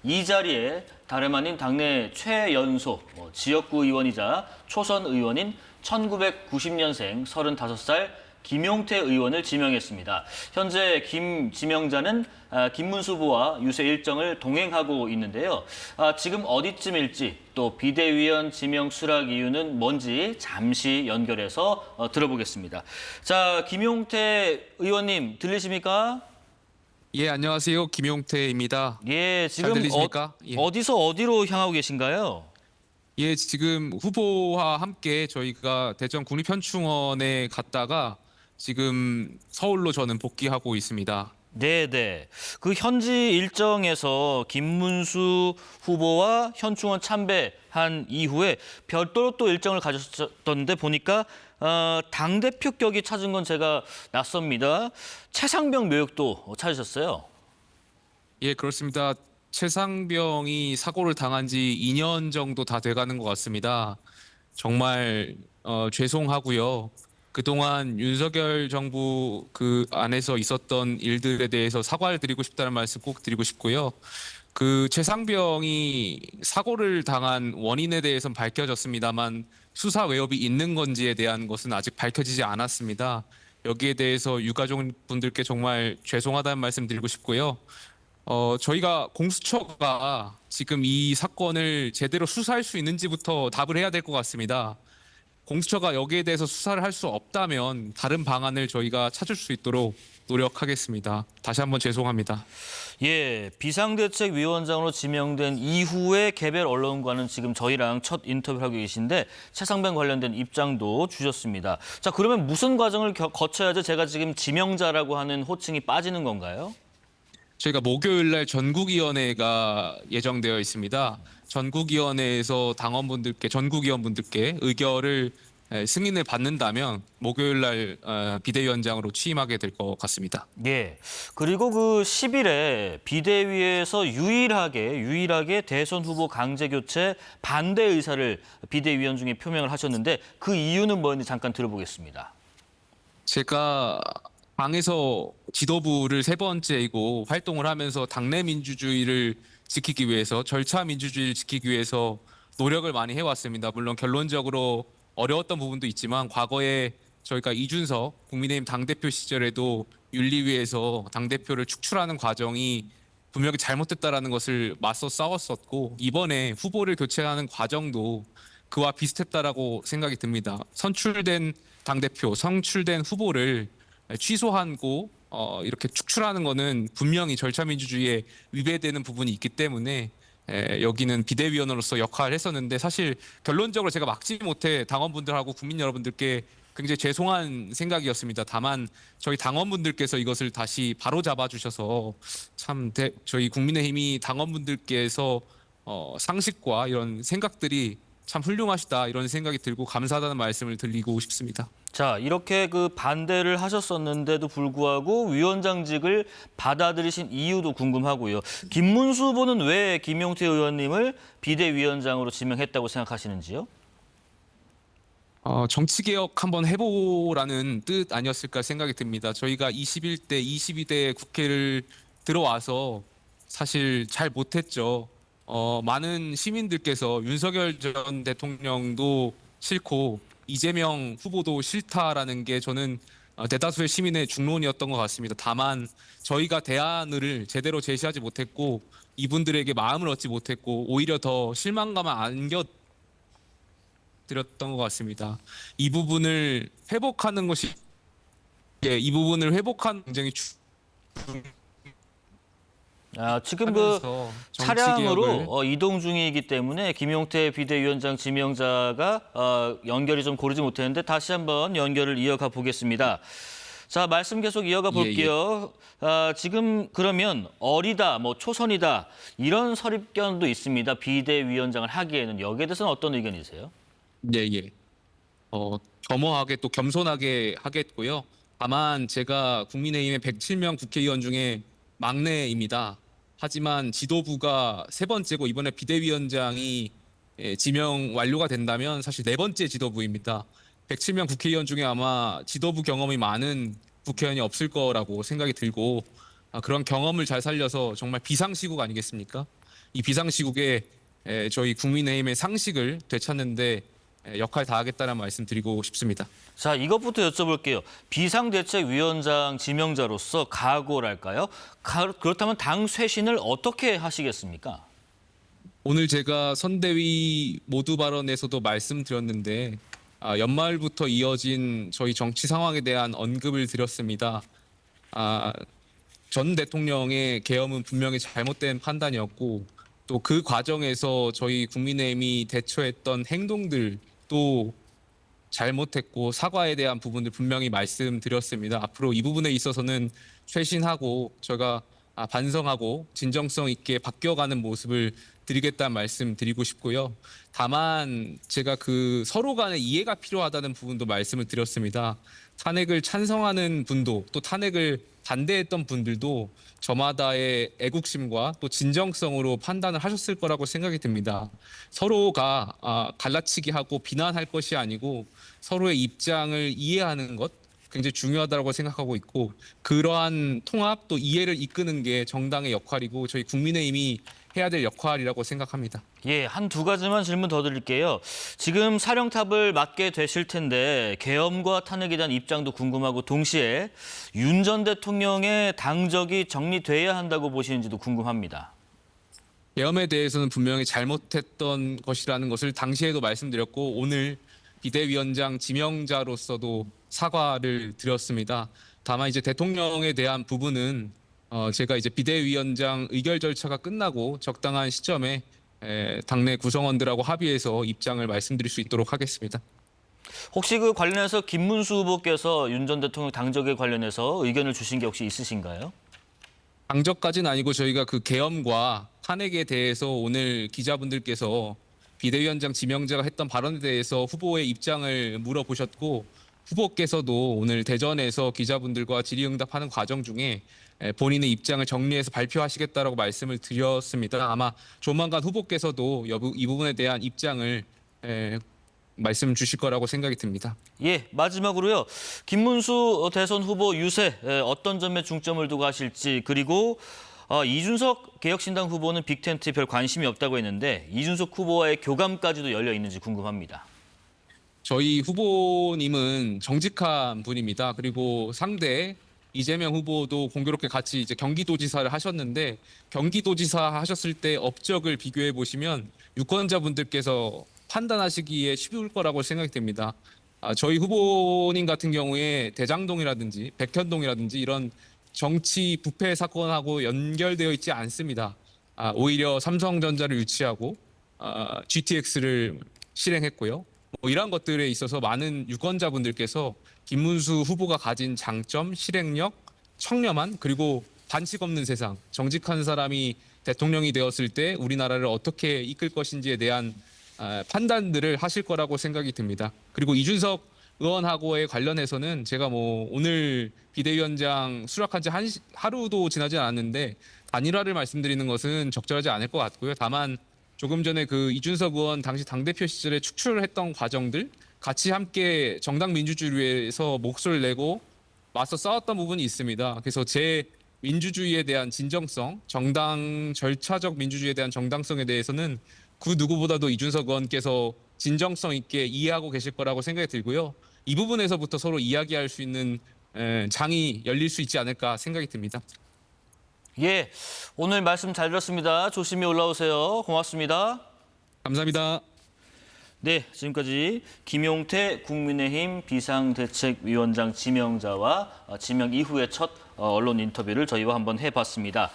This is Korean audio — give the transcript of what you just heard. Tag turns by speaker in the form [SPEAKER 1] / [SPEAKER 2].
[SPEAKER 1] 이 자리에 다름 아닌 당내 최연소 지역구 의원이자 초선 의원인 1990년생 35살 김용태 의원을 지명했습니다. 현재 김 지명자는 김문수 후보와 유세 일정을 동행하고 있는데요. 지금 어디쯤일지 또 비대위원 지명 수락 이유는 뭔지 잠시 연결해서 들어보겠습니다. 자, 김용태 의원님 들리십니까?
[SPEAKER 2] 예, 안녕하세요. 김용태입니다.
[SPEAKER 1] 예,
[SPEAKER 2] 잘
[SPEAKER 1] 지금
[SPEAKER 2] 들리십니까? 예.
[SPEAKER 1] 어디서 어디로 향하고 계신가요?
[SPEAKER 2] 예, 지금 후보와 함께 저희가 대전 국립현충원에 갔다가 지금 서울로 저는 복귀하고 있습니다.
[SPEAKER 1] 네네. 그 현지 일정에서 김문수 후보와 현충원 참배한 이후에 별도로 또 일정을 가졌던데 보니까 당대표 격이 찾은 건 제가 낯섭니다. 최상병 묘역도 찾으셨어요.
[SPEAKER 2] 예, 그렇습니다. 최상병이 사고를 당한 지 2년 정도 다 돼가는 것 같습니다. 정말 죄송하고요. 그동안 윤석열 정부 그 안에서 있었던 일들에 대해서 사과를 드리고 싶다는 말씀 꼭 드리고 싶고요. 그 최상병이 사고를 당한 원인에 대해서는 밝혀졌습니다만 수사 외압이 있는 건지에 대한 것은 아직 밝혀지지 않았습니다. 여기에 대해서 유가족분들께 정말 죄송하다는 말씀 드리고 싶고요. 저희가 공수처가 지금 이 사건을 제대로 수사할 수 있는지부터 답을 해야 될 것 같습니다. 공수처가 여기에 대해서 수사를 할 수 없다면 다른 방안을 저희가 찾을 수 있도록 노력하겠습니다. 다시 한번 죄송합니다.
[SPEAKER 1] 예, 비상대책위원장으로 지명된 이후에 개별 언론과는 지금 저희랑 첫 인터뷰를 하고 계신데 최상병 관련된 입장도 주셨습니다. 자, 그러면 무슨 과정을 거쳐야지 제가 지금 지명자라고 하는 호칭이 빠지는 건가요?
[SPEAKER 2] 저희가 목요일 날 전국위원회가 예정되어 있습니다. 전국위원회에서 전국위원분들께 의결을 승인을 받는다면 목요일 날 비대위원장으로 취임하게 될 것 같습니다.
[SPEAKER 1] 예. 그리고 그 10일에 비대위에서 유일하게 대선 후보 강제 교체 반대 의사를 비대위원 중에 표명을 하셨는데 그 이유는 뭐였는지 잠깐 들어보겠습니다.
[SPEAKER 2] 제가 당에서 지도부를 세 번째이고 활동을 하면서 당내 민주주의를 지키기 위해서 절차 민주주의를 지키기 위해서 노력을 많이 해왔습니다. 물론 결론적으로 어려웠던 부분도 있지만 과거에 저희가 이준석 국민의힘 당대표 시절에도 윤리위에서 당대표를 축출하는 과정이 분명히 잘못됐다라는 것을 맞서 싸웠었고 이번에 후보를 교체하는 과정도 그와 비슷했다라고 생각이 듭니다. 선출된 당대표, 선출된 후보를 취소하고 이렇게 축출하는 거는 분명히 절차 민주주의에 위배되는 부분이 있기 때문에 여기는 비대위원으로서 역할을 했었는데 사실 결론적으로 제가 막지 못해 당원분들하고 국민 여러분들께 굉장히 죄송한 생각이었습니다. 다만 저희 당원분들께서 이것을 다시 바로잡아 주셔서 참 저희 국민의힘이 당원분들께서 상식과 이런 생각들이 참 훌륭하시다 이런 생각이 들고 감사하다는 말씀을 드리고 싶습니다.
[SPEAKER 1] 자, 이렇게 그 반대를 하셨었는데도 불구하고 위원장직을 받아들이신 이유도 궁금하고요. 김문수 후보는 왜 김용태 의원님을 비대위원장으로 지명했다고 생각하시는지요?
[SPEAKER 2] 정치개혁 한번 해보라는 뜻 아니었을까 생각이 듭니다. 저희가 21대, 22대 국회를 들어와서 사실 잘 못했죠. 많은 시민들께서 윤석열 전 대통령도 싫고 이재명 후보도 싫다라는 게 저는 대다수의 시민의 중론이었던 것 같습니다. 다만 저희가 대안을 제대로 제시하지 못했고 이분들에게 마음을 얻지 못했고 오히려 더 실망감을 안겨드렸던 것 같습니다. 이 부분을 회복하는 것이 이 부분을 회복하는 굉장히
[SPEAKER 1] 지금 그
[SPEAKER 2] 하면서
[SPEAKER 1] 차량으로 이동 중이기 때문에 김용태 비대위원장 지명자가 연결이 좀 고르지 못했는데 다시 한번 연결을 이어가 보겠습니다. 자, 말씀 계속 이어가 볼게요. 지금 그러면 어리다, 초선이다 이런 선입견도 있습니다. 비대위원장을 하기에는 여기에 대해서는 어떤 의견이세요?
[SPEAKER 2] 네, 예. 겸허하게 또 겸손하게 하겠고요. 다만 제가 국민의힘의 107명 국회의원 중에 막내입니다. 하지만 지도부가 세 번째고 이번에 비대위원장이 지명 완료가 된다면 사실 네 번째 지도부입니다. 107명 국회의원 중에 아마 지도부 경험이 많은 국회의원이 없을 거라고 생각이 들고 그런 경험을 잘 살려서 정말 비상시국 아니겠습니까? 이 비상시국에 저희 국민의힘의 상식을 되찾는데 역할 다하겠다는 말씀 드리고 싶습니다.
[SPEAKER 1] 자, 이것부터 여쭤볼게요. 비상대책위원장 지명자로서 각오랄까요? 그렇다면 당 쇄신을 어떻게 하시겠습니까?
[SPEAKER 2] 오늘 제가 선대위 모두 발언에서도 말씀드렸는데 연말부터 이어진 저희 정치 상황에 대한 언급을 드렸습니다. 전 대통령의 계엄은 분명히 잘못된 판단이었고 또 그 과정에서 저희 국민의힘이 대처했던 행동들도 잘못했고 사과에 대한 부분들 분명히 말씀드렸습니다. 앞으로 이 부분에 있어서는 쇄신하고 제가 반성하고 진정성 있게 바뀌어가는 모습을 드리겠다는 말씀 드리고 싶고요. 다만 제가 그 서로 간의 이해가 필요하다는 부분도 말씀을 드렸습니다. 탄핵을 찬성하는 분도 또 탄핵을 반대했던 분들도 저마다의 애국심과 또 진정성으로 판단을 하셨을 거라고 생각이 듭니다. 서로가 갈라치기 하고 비난할 것이 아니고 서로의 입장을 이해하는 것 굉장히 중요하다고 생각하고 있고 그러한 통합 또 이해를 이끄는 게 정당의 역할이고 저희 국민의힘이 해야 될 역할이라고 생각합니다.
[SPEAKER 1] 예, 한 두 가지만 질문 더 드릴게요. 지금 사령탑을 맡게 되실 텐데 계엄과 탄핵에 대한 입장도 궁금하고 동시에 윤 전 대통령의 당적이 정리돼야 한다고 보시는지도 궁금합니다.
[SPEAKER 2] 계엄에 대해서는 분명히 잘못했던 것이라는 것을 당시에도 말씀드렸고 오늘 비대위원장 지명자로서도 사과를 드렸습니다. 다만 이제 대통령에 대한 부분은 제가 이제 비대위원장 의결 절차가 끝나고 적당한 시점에 당내 구성원들하고 합의해서 입장을 말씀드릴 수 있도록 하겠습니다.
[SPEAKER 1] 혹시 그 관련해서 김문수 후보께서 윤 전 대통령 당적에 관련해서 의견을 주신 게 혹시 있으신가요?
[SPEAKER 2] 당적까지는 아니고 저희가 그 계엄과 탄핵에 대해서 오늘 기자분들께서 비대위원장 지명자가 했던 발언에 대해서 후보의 입장을 물어보셨고 후보께서도 오늘 대전에서 기자분들과 질의응답하는 과정 중에 본인의 입장을 정리해서 발표하시겠다라고 말씀을 드렸습니다. 아마 조만간 후보께서도 이 부분에 대한 입장을 말씀 주실 거라고 생각이 듭니다.
[SPEAKER 1] 예, 마지막으로요. 김문수 대선 후보 유세 어떤 점에 중점을 두고 하실지 그리고 이준석 개혁신당 후보는 빅텐트에 별 관심이 없다고 했는데 이준석 후보와의 교감까지도 열려 있는지 궁금합니다.
[SPEAKER 2] 저희 후보님은 정직한 분입니다. 그리고 상대 이재명 후보도 공교롭게 같이 이제 경기도지사를 하셨는데 경기도지사 하셨을 때 업적을 비교해 보시면 유권자분들께서 판단하시기에 쉬울 거라고 생각이 됩니다. 저희 후보님 같은 경우에 대장동이라든지 백현동이라든지 이런 정치 부패 사건하고 연결되어 있지 않습니다. 오히려 삼성전자를 유치하고 GTX를 실행했고요. 이러한 것들에 있어서 많은 유권자분들께서 김문수 후보가 가진 장점, 실행력, 청렴한 그리고 반칙 없는 세상, 정직한 사람이 대통령이 되었을 때 우리나라를 어떻게 이끌 것인지에 대한 판단들을 하실 거라고 생각이 듭니다. 그리고 이준석 의원하고의 관련해서는 제가 오늘 비대위원장 수락한 지 하루도 지나지 않았는데 단일화를 말씀드리는 것은 적절하지 않을 것 같고요. 다만 조금 전에 그 이준석 의원 당시 당대표 시절에 축출했던 과정들 같이 함께 정당 민주주의를 위해서 목소리를 내고 맞서 싸웠던 부분이 있습니다. 그래서 제 민주주의에 대한 진정성, 정당 절차적 민주주의에 대한 정당성에 대해서는 그 누구보다도 이준석 의원께서 진정성 있게 이해하고 계실 거라고 생각이 들고요. 이 부분에서부터 서로 이야기할 수 있는 장이 열릴 수 있지 않을까 생각이 듭니다.
[SPEAKER 1] 예, 오늘 말씀 잘 들었습니다. 조심히 올라오세요. 고맙습니다.
[SPEAKER 2] 감사합니다.
[SPEAKER 1] 네, 지금까지 김용태 국민의힘 비상대책위원장 지명자와 지명 이후의 첫 언론 인터뷰를 저희와 한번 해봤습니다.